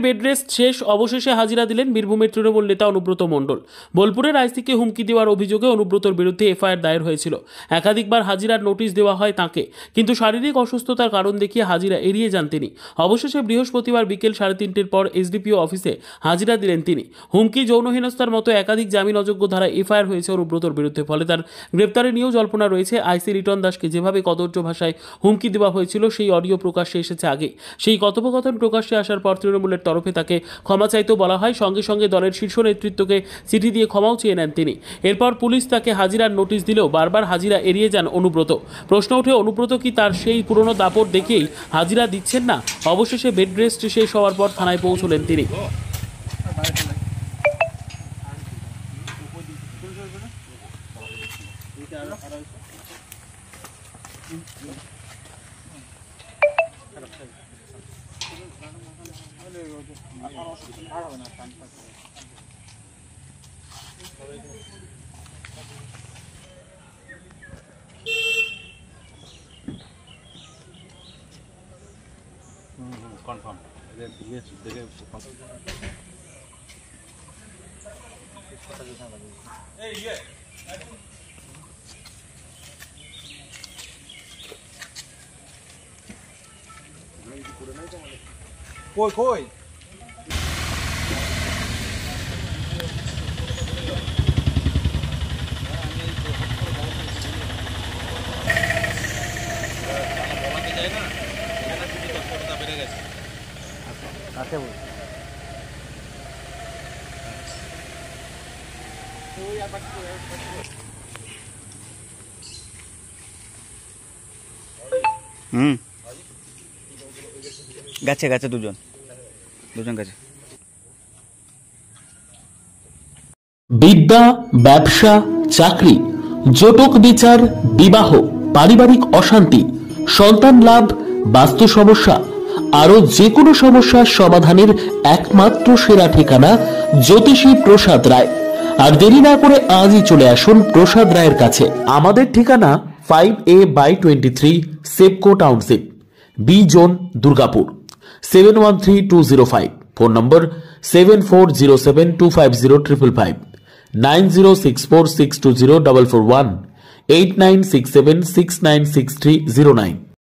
Bed rest শেষ, অবশেষে হাজিরা দিলেন বীরভূমের তৃণমূল নেতা অনুব্রত মণ্ডল। বোলপুরের আইসিকে হুমকি দেওয়ার অভিযোগে অনুব্রতর বিরুদ্ধে এফআইআর দায়ের হয়েছিল। একাধিকবার হাজিরার নোটিশ দেওয়া হয় তাঁকে, কিন্তু শারীরিক অসুস্থতার কারণ দেখিয়ে হাজিরা এড়িয়ে যান তিনি। অবশেষে বৃহস্পতিবার বিকেল 3:30টার পর এসডিপিও অফিসে হাজিরা দিলেন তিনি। হুমকি, যৌন হেনস্থার মতো একাধিক জামিন অযোগ্য ধারায় এফআইআর হয়েছে অনুব্রতর বিরুদ্ধে। ফলে তার গ্রেপ্তারে নিয়েও জল্পনা রয়েছে। আইসি রিটন দাসকে যেভাবে কদর্য ভাষায় হুমকি দেওয়া হয়েছিল সেই অডিও প্রকাশ্যে এসেছে আগে। সেই কথোপকথন প্রকাশ্যে আসার পর তৃণমূলের তরফে তাকে ক্ষমা চাইতেও বলা হয়। সঙ্গে সঙ্গে দলের শীর্ষ নেতৃত্বকে চিঠি দিয়ে ক্ষমাও চেয়ে নেন তিনি। এরপর পুলিশ তাকে হাজিরার নোটিশ দিলেও বারবার হাজিরা এড়িয়ে যান অনুব্রত। প্রশ্ন ওঠে, অনুব্রত কি তার সেই পুরনো দাপট দেখেই হাজিরা দিচ্ছেন না? অবশেষে বেড রেস্ট শেষ হওয়ার পর থানায় পৌঁছলেন তিনি। কনফার্ম কই কই গেছে গেছে দুজন গেছে। বিদ্যা, ব্যবসা, চাকরি, জটক বিচার, বিবাহ, পারিবারিক অশান্তি, সন্তান লাভ, বাস্তু সমস্যা, আরো যে কোনো সমস্যার সমাধানের একমাত্র সেরা ঠিকানা জ্যোতিষী প্রসাদ রায়। আর দেরি না করে আজই চলে আসুন প্রসাদ রায়ের কাছে। আমাদের ঠিকানা 5A/23 Sepco township, B zone, Durgapur, 713205। Phone number 7407250555, 9064620441, 8967696309।